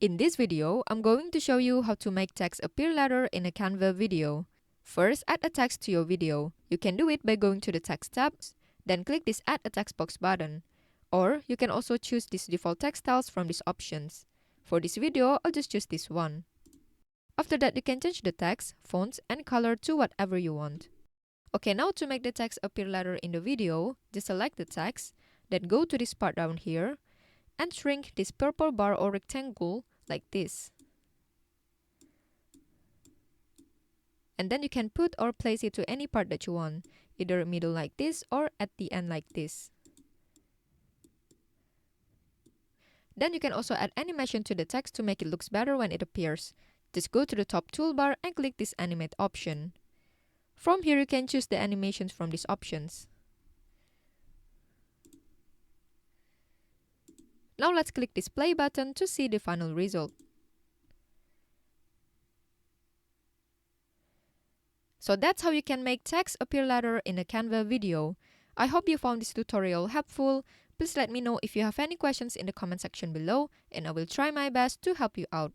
In this video, I'm going to show you how to make text appear later in a Canva video. First, add a text to your video. You can do it by going to the text tab, then click this add a text box button. Or you can also choose these default text styles from these options. For this video, I'll just choose this one. After that, you can change the text, fonts, and color to whatever you want. Okay, now to make the text appear later in the video, just select the text, then go to this part down here, and shrink this purple bar or rectangle like this. And then you can put or place it to any part that you want, either middle like this or at the end like this. Then you can also add animation to the text to make it look better when it appears. Just go to the top toolbar and click this animate option. From here you can choose the animations from these options. Now let's click this play button to see the final result. So that's how you can make text appear later in a Canva video. I hope you found this tutorial helpful. Please let me know if you have any questions in the comment section below, and I will try my best to help you out.